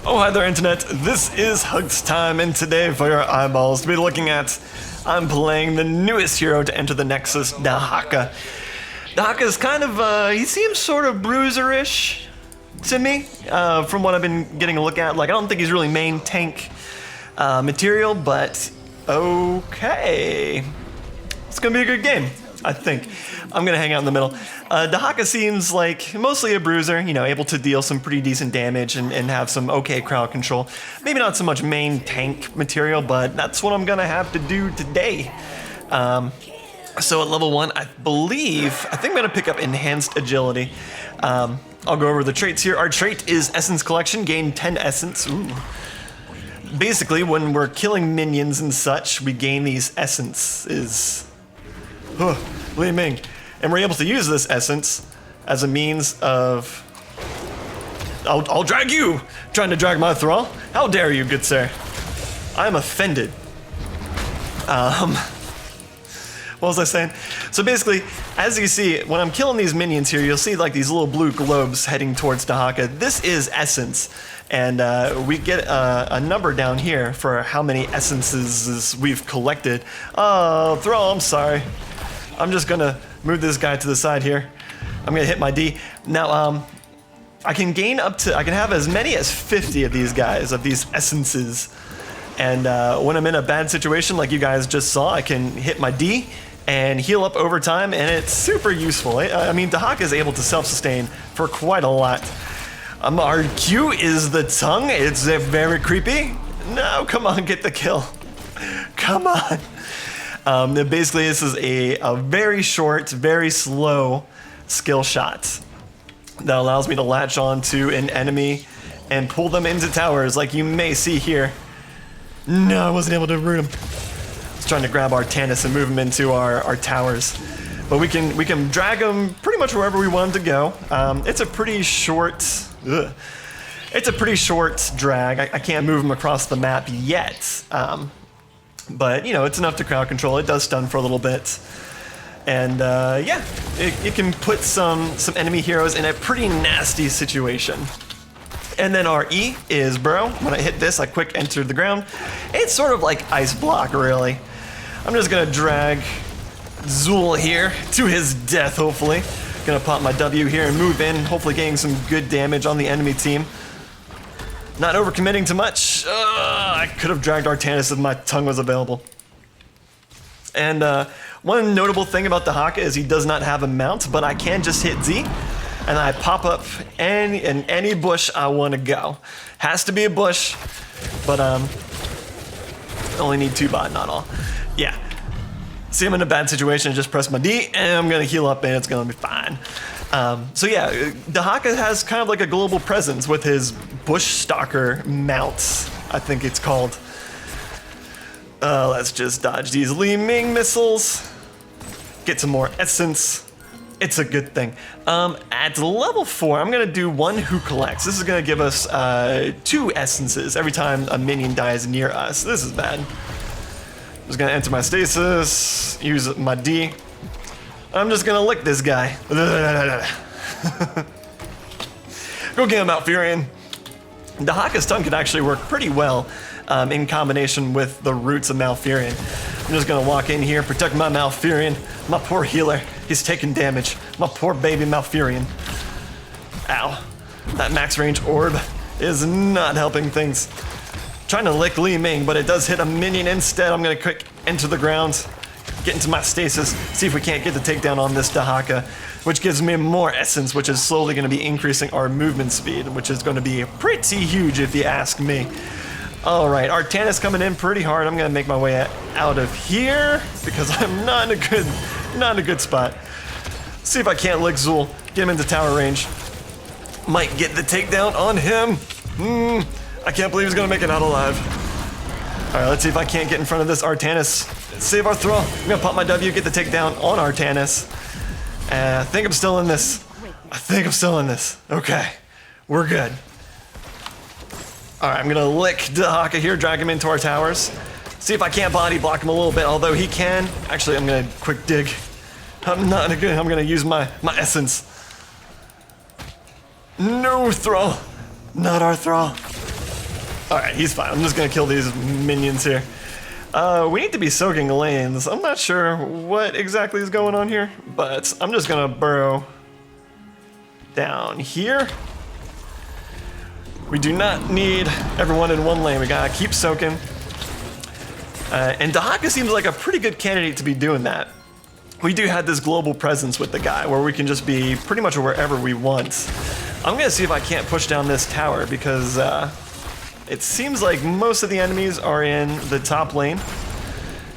Oh, hi there, Internet. This is HotS time, and today for your eyeballs to be looking at, I'm playing the newest hero to enter the Nexus, Dehaka. Dehaka is kind of, he seems sort of bruiser-ish to me, from what I've been getting a look at. Like, I don't think he's really main tank material, but okay. It's gonna be a good game, I think. I'm gonna hang out in the middle. Dehaka seems like mostly a bruiser, you know, able to deal some pretty decent damage and have some okay crowd control. Maybe not so much main tank material, but that's what I'm gonna have to do today. So at level 1, I think I'm gonna pick up enhanced agility. I'll go over the traits here. Our trait is Essence Collection, gain 10 essence. Ooh. Basically, when we're killing minions and such, we gain these essences. Li Ming. And we're able to use this essence as a means of... I'll drag you! Trying to drag my thrall? How dare you, good sir? I'm offended. What was I saying? So basically, as you see, when I'm killing these minions here, you'll see like these little blue globes heading towards Dehaka. This is essence. And we get a number down here for how many essences we've collected. Oh, Thrall, I'm sorry. I'm just gonna move this guy to the side here. I'm gonna hit my D. Now, I can have as many as 50 of these guys, of these essences. And when I'm in a bad situation, like you guys just saw, I can hit my D and heal up over time, and it's super useful. I mean, Dehaka is able to self-sustain for quite a lot. Our Q is the tongue. It's very creepy. No, come on, get the kill. Come on. Basically, this is a very short, very slow skill shot that allows me to latch on to an enemy and pull them into towers, like you may see here. No, I wasn't able to root him. I was trying to grab our Tannis and move him into our towers. But we can drag him pretty much wherever we want him to go. It's a pretty short... It's a pretty short drag. I can't move him across the map yet. But, you know, it's enough to crowd control. It does stun for a little bit. And, yeah, it can put some enemy heroes in a pretty nasty situation. And then our E is Burrow. When I hit this, I quick enter the ground. It's sort of like Ice Block, really. I'm just gonna drag Zul here to his death, hopefully. Gonna pop my W here and move in, hopefully getting some good damage on the enemy team. Not overcommitting too much. I could have dragged Artanis if my tongue was available. And one notable thing about Dehaka is he does not have a mount, but I can just hit Z, and I pop up in any bush I want to go. Has to be a bush, but only need 2 bot, not all. Yeah. See, I'm in a bad situation, just press my D, and I'm gonna heal up, and it's gonna be fine. So yeah, Dehaka has kind of like a global presence with his Bush Stalker mounts, I think it's called. Let's just dodge these Li Ming missiles, get some more essence. It's a good thing. At level 4, I'm gonna do 1 Who Collects. This is gonna give us 2 essences every time a minion dies near us. This is bad. Just gonna enter my stasis, use my D. I'm just gonna lick this guy. Go get him, Malfurion. Dehaka's tongue can actually work pretty well in combination with the roots of Malfurion. I'm just gonna walk in here, protect my Malfurion. My poor healer, he's taking damage. My poor baby Malfurion. Ow. That max range orb is not helping things. Trying to lick Li Ming, but it does hit a minion instead. I'm gonna quick enter the ground, get into my stasis, see if we can't get the takedown on this Dehaka, which gives me more essence, which is slowly gonna be increasing our movement speed, which is gonna be pretty huge if you ask me. All right, Artanis coming in pretty hard. I'm gonna make my way out of here because I'm not in a good spot. See if I can't lick Zul, get him into tower range. Might get the takedown on him. I can't believe he's gonna make it out alive. All right, let's see if I can't get in front of this Artanis. Save our throw. I'm gonna pop my W, get the takedown on Artanis. I think I'm still in this. Okay, we're good. All right, I'm gonna lick Dehaka here, drag him into our towers. See if I can't body block him a little bit, although he can. Actually, I'm gonna quick dig. I'm gonna use my essence. No, Thrall. Not our Thrall. Alright, he's fine. I'm just gonna kill these minions here. We need to be soaking lanes. I'm not sure what exactly is going on here, but I'm just gonna burrow down here. We do not need everyone in one lane. We gotta keep soaking. And Dehaka seems like a pretty good candidate to be doing that. We do have this global presence with the guy where we can just be pretty much wherever we want. I'm gonna see if I can't push down this tower because it seems like most of the enemies are in the top lane.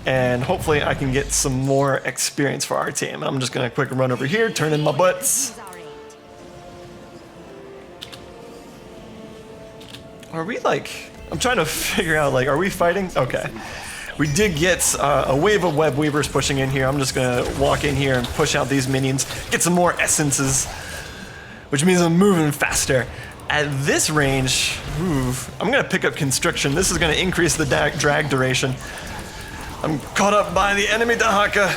And hopefully I can get some more experience for our team. I'm just gonna quick run over here, turn in my butts. Are we like, I'm trying to figure out like, are we fighting? Okay. We did get a wave of web weavers pushing in here. I'm just gonna walk in here and push out these minions, get some more essences, which means I'm moving faster. At this range, I'm gonna pick up constriction. This is gonna increase the drag duration. I'm caught up by the enemy Dehaka.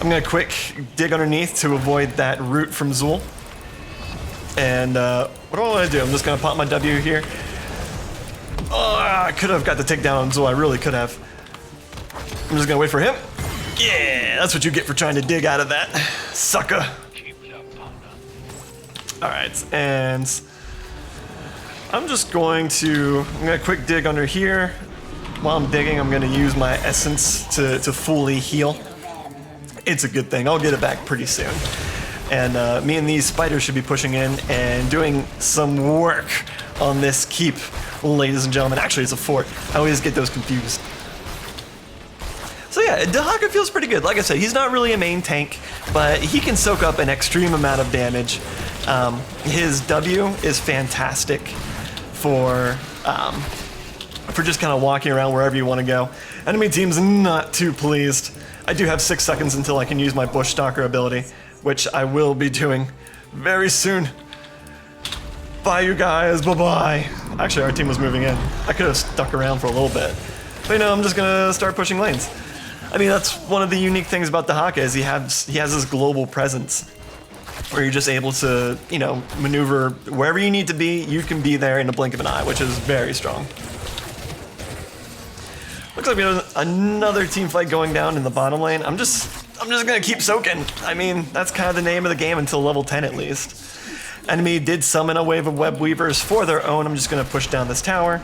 I'm gonna quick dig underneath to avoid that root from Zul. And what do I wanna do? I'm just gonna pop my W here. Oh, I could have got the takedown on Zul, I really could have. I'm just gonna wait for him. Yeah, that's what you get for trying to dig out of that, sucker. Alright, and I'm gonna quick dig under here. While I'm digging, I'm gonna use my essence to fully heal. It's a good thing, I'll get it back pretty soon. And me and these spiders should be pushing in and doing some work on this keep, ladies and gentlemen. Actually, it's a fort. I always get those confused. So yeah, Dehaka feels pretty good. Like I said, he's not really a main tank, but he can soak up an extreme amount of damage. His W is fantastic for just kind of walking around wherever you want to go. Enemy team's not too pleased. I do have 6 seconds until I can use my Bush Stalker ability, which I will be doing very soon. Bye, you guys. Bye-bye. Actually, our team was moving in. I could have stuck around for a little bit. But you know, I'm just gonna start pushing lanes. I mean, that's one of the unique things about Dehaka is he has this global presence where you're just able to, you know, maneuver wherever you need to be. You can be there in the blink of an eye, which is very strong. Looks like we have another team fight going down in the bottom lane. I'm just gonna keep soaking. I mean, that's kind of the name of the game until level 10 at least. Enemy did summon a wave of web weavers for their own. I'm just gonna push down this tower.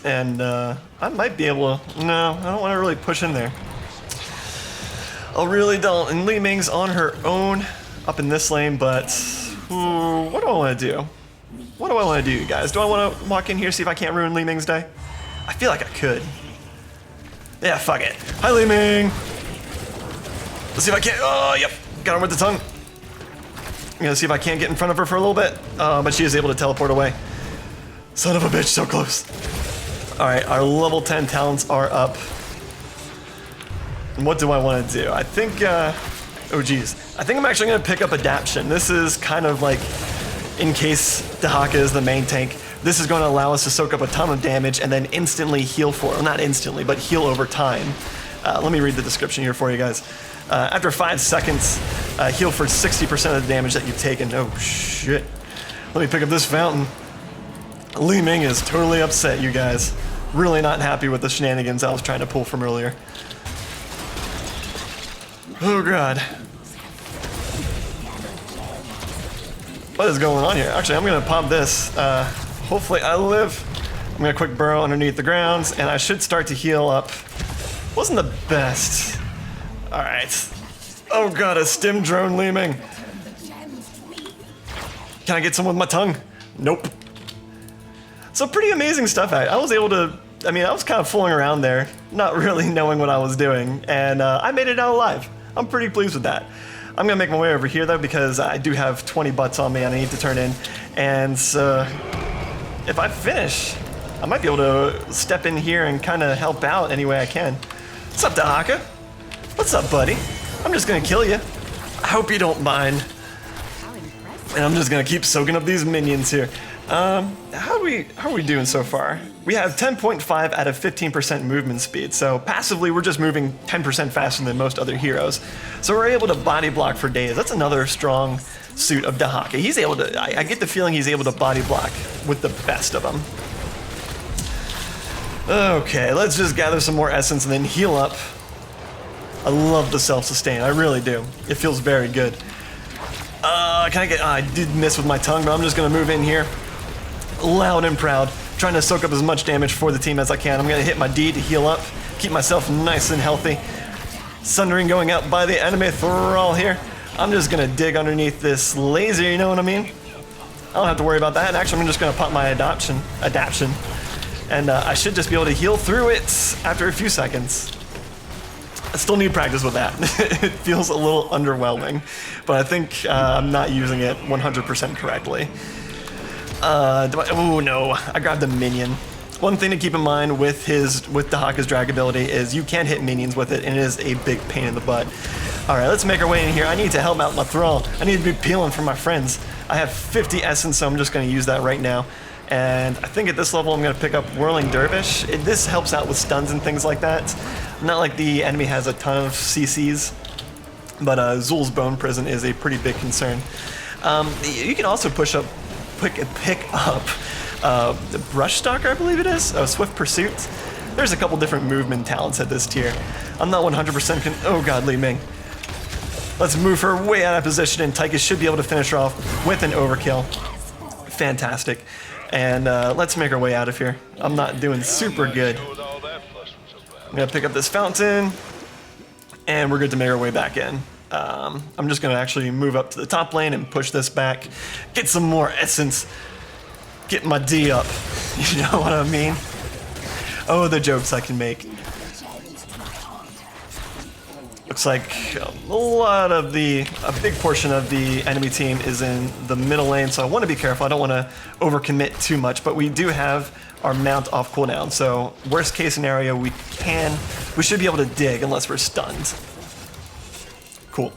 And I might be able to, no, I don't want to really push in there. I really don't. And Li Ming's on her own up in this lane, but what do I want to do? What do I want to do, you guys? Do I want to walk in here, see if I can't ruin Li Ming's day? I feel like I could. Yeah, fuck it. Hi, Li Ming! Let's see if I can't, oh, yep, got her with the tongue. I'm gonna see if I can't get in front of her for a little bit, but she is able to teleport away. Son of a bitch, so close. Alright, our level 10 talents are up. And what do I want to do? I think, oh geez. I think I'm actually going to pick up Adaption. This is kind of like, in case Dehaka is the main tank, this is going to allow us to soak up a ton of damage and then instantly heal for, well, not instantly, but heal over time. Let me read the description here for you guys. After 5 seconds, heal for 60% of the damage that you've taken. Oh shit. Let me pick up this fountain. Li Ming is totally upset, you guys. Really not happy with the shenanigans I was trying to pull from earlier. Oh god. What is going on here? Actually, I'm gonna pop this. Hopefully I live. I'm gonna quick burrow underneath the grounds, and I should start to heal up. Wasn't the best. Alright. Oh god, a stim drone Li Ming. Can I get some with my tongue? Nope. So pretty amazing stuff. I was able to, I mean, I was kind of fooling around there, not really knowing what I was doing, and I made it out alive. I'm pretty pleased with that. I'm gonna make my way over here though, because I do have 20 butts on me and I need to turn in, and if I finish, I might be able to step in here and kind of help out any way I can. What's up, Dehaka? What's up, buddy? I'm just gonna kill you. I hope you don't mind. And I'm just gonna keep soaking up these minions here. How are we doing so far? We have 10.5 out of 15% movement speed, so passively we're just moving 10% faster than most other heroes. So we're able to body block for days. That's another strong suit of Dehaka. He's able to, I get the feeling he's able to body block with the best of them. Okay, let's just gather some more essence and then heal up. I love the self-sustain, I really do. It feels very good. Can I get... I did miss with my tongue, but I'm just going to move in here. Loud and proud, trying to soak up as much damage for the team as I can. I'm going to hit my D to heal up, keep myself nice and healthy. Sundering going out by the enemy thrall here. I'm just going to dig underneath this laser, you know what I mean? I don't have to worry about that. Actually, I'm just going to pop my adaption. And I should just be able to heal through it after a few seconds. I still need practice with that. It feels a little underwhelming, but I think I'm not using it 100% correctly. Oh no, I grabbed a minion. One thing to keep in mind with Dehaka's drag ability is you can hit minions with it, and it is a big pain in the butt. Alright, let's make our way in here. I need to help out my thrall. I need to be peeling for my friends. I have 50 essence, so I'm just going to use that right now. And I think at this level I'm going to pick up Whirling Dervish. This helps out with stuns and things like that. Not like the enemy has a ton of CCs, but Zul's Bone Prison is a pretty big concern. You can also pick up the Brush Stalker, I believe it is. Oh, Swift Pursuit. There's a couple different movement talents at this tier. I'm not 100% oh god, Li Ming. Let's move her way out of position, and Tychus should be able to finish her off with an overkill. Fantastic. And let's make our way out of here. I'm not doing super good. I'm gonna pick up this fountain, and we're good to make our way back in. I'm just gonna actually move up to the top lane and push this back, get some more essence, get my D up. You know what I mean? Oh, the jokes I can make. Looks like a big portion of the enemy team is in the middle lane, so I want to be careful. I don't want to overcommit too much, but we do have our mount off cooldown, so worst case scenario, we should be able to dig unless we're stunned. Cool.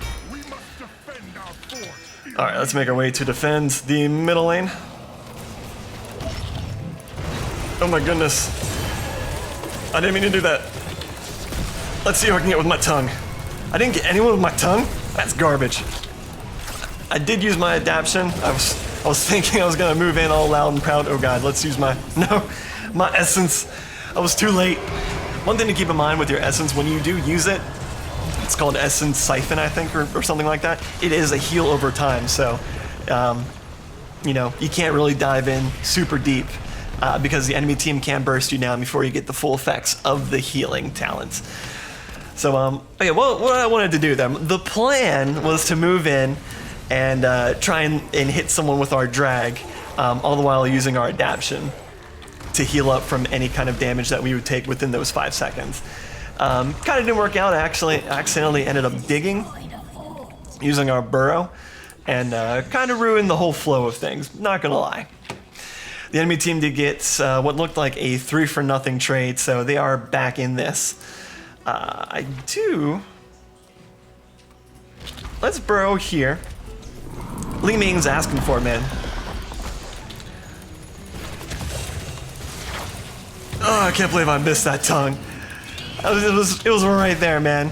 Alright, let's make our way to defend the middle lane. Oh my goodness. I didn't mean to do that. Let's see if I can get with my tongue. I didn't get anyone with my tongue? That's garbage. I did use my adaption. I was thinking I was gonna move in all loud and proud. Oh god, let's use my essence. I was too late. One thing to keep in mind with your essence, when you do use it, it's called Essence Siphon, I think, or something like that. It is a heal over time, so you know, you can't really dive in super deep because the enemy team can burst you down before you get the full effects of the healing talents. So, okay, well, what I wanted to do then, the plan was to move in and try and hit someone with our drag, all the while using our adaption to heal up from any kind of damage that we would take within those 5 seconds. Kind of didn't work out. I actually accidentally ended up digging using our burrow and kind of ruined the whole flow of things, not gonna lie. The enemy team did get what looked like a 3-for-0 trade, so they are back in this. Let's burrow here. Li Ming's asking for it, man. Oh, I can't believe I missed that tongue. It was right there, man.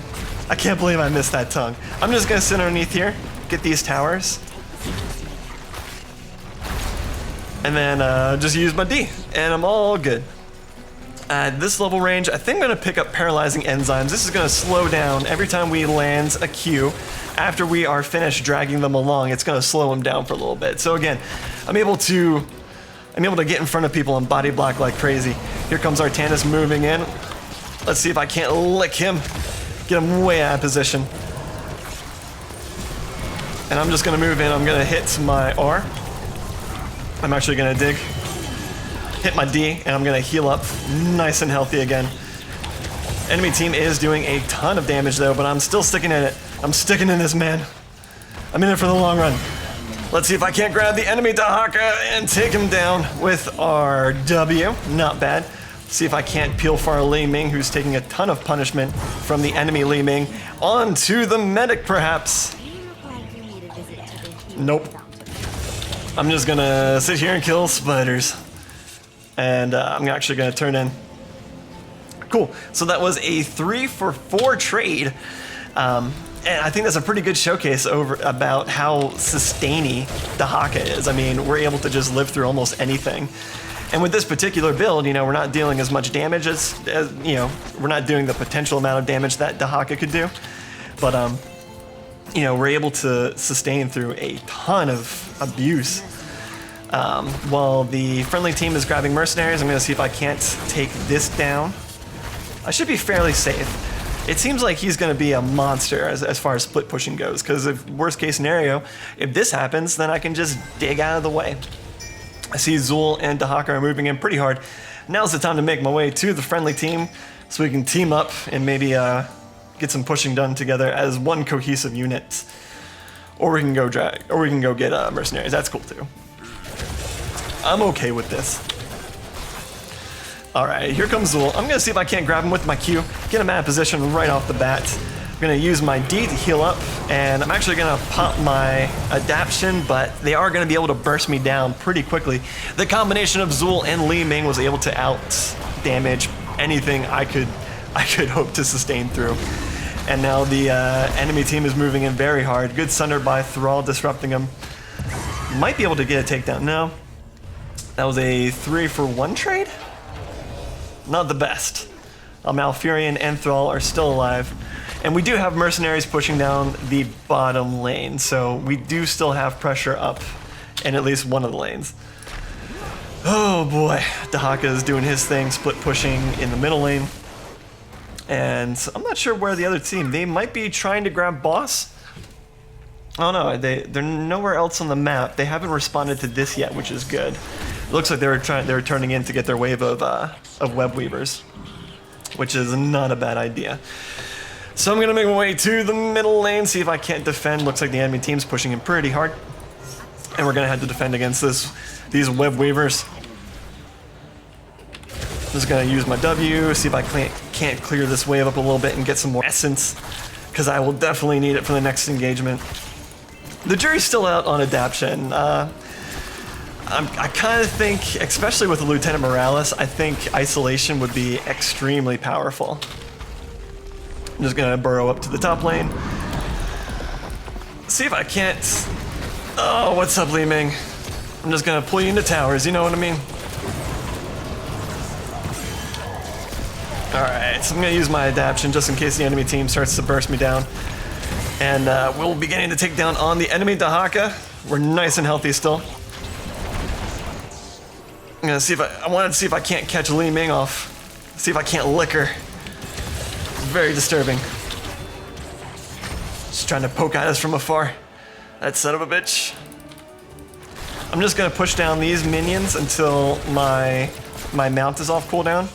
I can't believe I missed that tongue. I'm just gonna sit underneath here, get these towers, and then just use my D, and I'm all good. At this level range, I think I'm going to pick up Paralyzing Enzymes. This is going to slow down every time we land a Q. After we are finished dragging them along, it's going to slow them down for a little bit. So again, I'm able to get in front of people and body block like crazy. Here comes Artanis moving in. Let's see if I can't lick him. Get him way out of position. And I'm just going to move in. I'm going to hit my R. I'm actually going to dig. Hit my D, and I'm gonna heal up nice and healthy again. Enemy team is doing a ton of damage though, but I'm still sticking in it. I'm sticking in this, man. I'm in it for the long run. Let's see if I can't grab the enemy Dehaka and take him down with our W. Not bad. See if I can't peel for our Li Ming, who's taking a ton of punishment from the enemy Li Ming. On to the medic, perhaps. Nope. I'm just gonna sit here and kill spiders. And I'm actually going to turn in. Cool. So that was a 3-for-4 trade. And I think that's a pretty good showcase about how sustainy Dehaka is. I mean, we're able to just live through almost anything. And with this particular build, you know, we're not dealing as much damage as you know, we're not doing the potential amount of damage that Dehaka could do. But, you know, we're able to sustain through a ton of abuse. While the friendly team is grabbing mercenaries, I'm going to see if I can't take this down. I should be fairly safe. It seems like he's going to be a monster as far as split pushing goes, because if worst case scenario, if this happens, then I can just dig out of the way. I see Zul and Dehaka are moving in pretty hard. Now's the time to make my way to the friendly team so we can team up and maybe get some pushing done together as one cohesive unit. Or we can go get mercenaries. That's cool too. I'm okay with this. All right, here comes Zul. I'm gonna see if I can't grab him with my Q, get him out of position right off the bat. I'm gonna use my D to heal up, and I'm actually gonna pop my adaption, but they are gonna be able to burst me down pretty quickly. The combination of Zul and Li Ming was able to out damage anything I could hope to sustain through. And now the enemy team is moving in very hard. Good Sunder by Thrall disrupting him. Might be able to get a takedown. No, that was a 3-for-1 trade. Not the best. Malfurion and Thrall are still alive. And we do have mercenaries pushing down the bottom lane, so we do still have pressure up in at least one of the lanes. Oh boy, Dehaka is doing his thing, split pushing in the middle lane. And I'm not sure where the other team, they might be trying to grab boss. Oh no, they're nowhere else on the map. They haven't responded to this yet, which is good. It looks like they were turning in to get their wave of web weavers, which is not a bad idea. So I'm gonna make my way to the middle lane, see if I can't defend. Looks like the enemy team's pushing in pretty hard, and we're gonna have to defend against these web weavers. Just gonna use my W, see if I can't clear this wave up a little bit and get some more essence, because I will definitely need it for the next engagement. The jury's still out on adaption. I kind of think, especially with the Lieutenant Morales, I think isolation would be extremely powerful. I'm just gonna burrow up to the top lane. See if I can't... Oh, what's up, Li Ming? I'm just gonna pull you into towers, you know what I mean? Alright, so I'm gonna use my adaption just in case the enemy team starts to burst me down. And we'll be getting to take down on the enemy Dehaka. We're nice and healthy still. I'm gonna see if I wanted to see if I can't catch Li Ming off. See if I can't lick her. Very disturbing. Just trying to poke at us from afar. That son of a bitch. I'm just gonna push down these minions until my mount is off cooldown,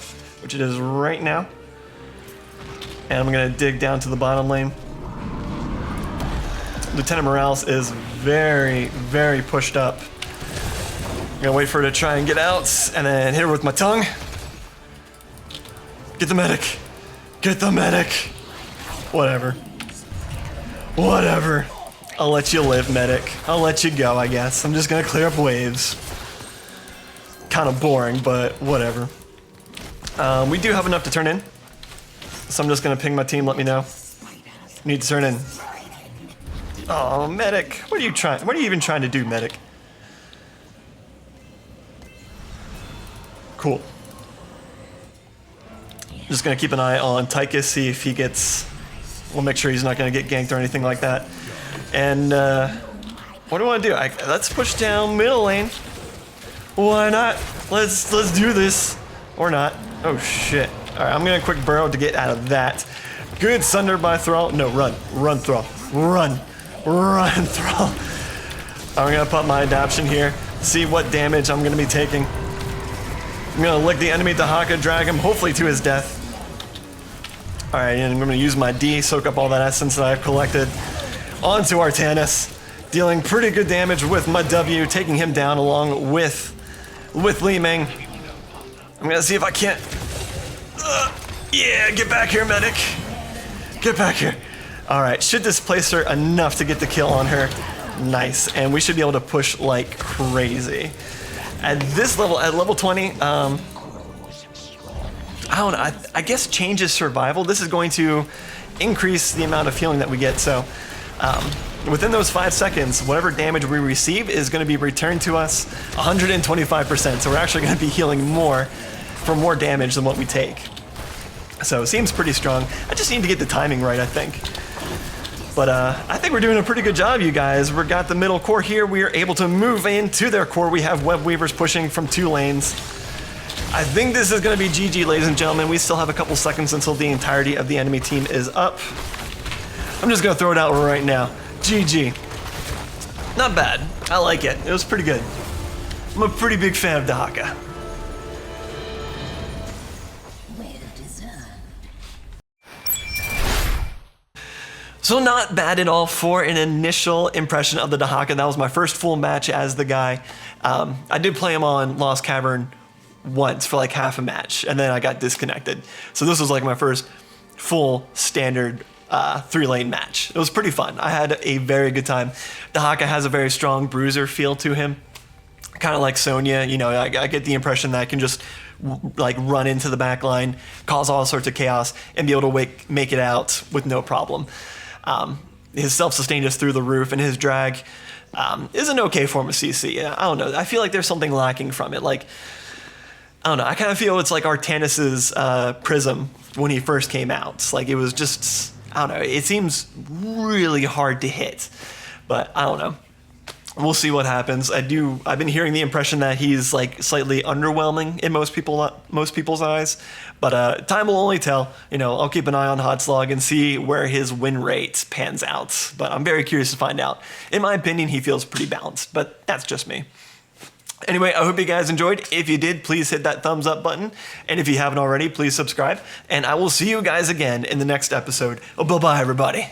which it is right now. And I'm gonna dig down to the bottom lane. Lieutenant Morales is very, very pushed up. I'm gonna wait for her to try and get out, and then hit her with my tongue. Get the medic. Get the medic. Whatever. Whatever. I'll let you live, medic. I'll let you go, I guess. I'm just gonna clear up waves. Kind of boring, but whatever. We do have enough to turn in, so I'm just gonna ping my team, let me know. Need to turn in. Oh, medic. What are you even trying to do, medic? Cool. Just gonna keep an eye on Tychus, see if he gets... We'll make sure he's not gonna get ganked or anything like that. And what do I want to do? Let's push down middle lane. Why not? Let's do this. Or not. Oh shit. Alright, I'm gonna quick burrow to get out of that. Good Sunder by Thrall. No, run. Run, Thrall. Run. Run, Thrall. I'm gonna put my adaption here. See what damage I'm gonna be taking. I'm gonna lick the enemy Dehaka, drag him hopefully to his death. Alright, and I'm gonna use my D, soak up all that essence that I've collected onto Artanis, dealing pretty good damage with my W, taking him down along with Li Ming. I'm gonna see if I can't... yeah, get back here, medic. Get back here. Alright, should displace her enough to get the kill on her. Nice, and we should be able to push like crazy. At this level, at level 20, I don't know, I guess changes survival. This is going to increase the amount of healing that we get, so Within those 5 seconds, whatever damage we receive is going to be returned to us 125%. So we're actually going to be healing more for more damage than what we take. So it seems pretty strong. I just need to get the timing right, I think. But I think we're doing a pretty good job, you guys. We've got the middle core here. We are able to move into their core. We have web weavers pushing from 2 lanes. I think this is going to be GG, ladies and gentlemen. We still have a couple seconds until the entirety of the enemy team is up. I'm just going to throw it out right now. GG. Not bad. I like it. It was pretty good. I'm a pretty big fan of Dehaka. So not bad at all for an initial impression of the Dehaka. That was my first full match as the guy. I did play him on Lost Cavern once for like half a match, and then I got disconnected. So this was like my first full standard 3-lane match. It was pretty fun. I had a very good time. Dehaka has a very strong bruiser feel to him, kind of like Sonya. You know, I get the impression that I can just like run into the back line, cause all sorts of chaos, and be able to make it out with no problem. His self-sustain is through the roof, and his drag is an okay form of CC. I don't know. I feel like there's something lacking from it. Like, I don't know. I kind of feel it's like Artanis's Prism when he first came out. It's like it was just, I don't know. It seems really hard to hit, but I don't know. We'll see what happens. I've been hearing the impression that he's like slightly underwhelming in most people's eyes, but time will only tell. You know, I'll keep an eye on HotS log and see where his win rate pans out. But I'm very curious to find out. In my opinion, he feels pretty balanced, but that's just me. Anyway, I hope you guys enjoyed. If you did, please hit that thumbs up button. And if you haven't already, please subscribe. And I will see you guys again in the next episode. Oh, bye-bye, everybody.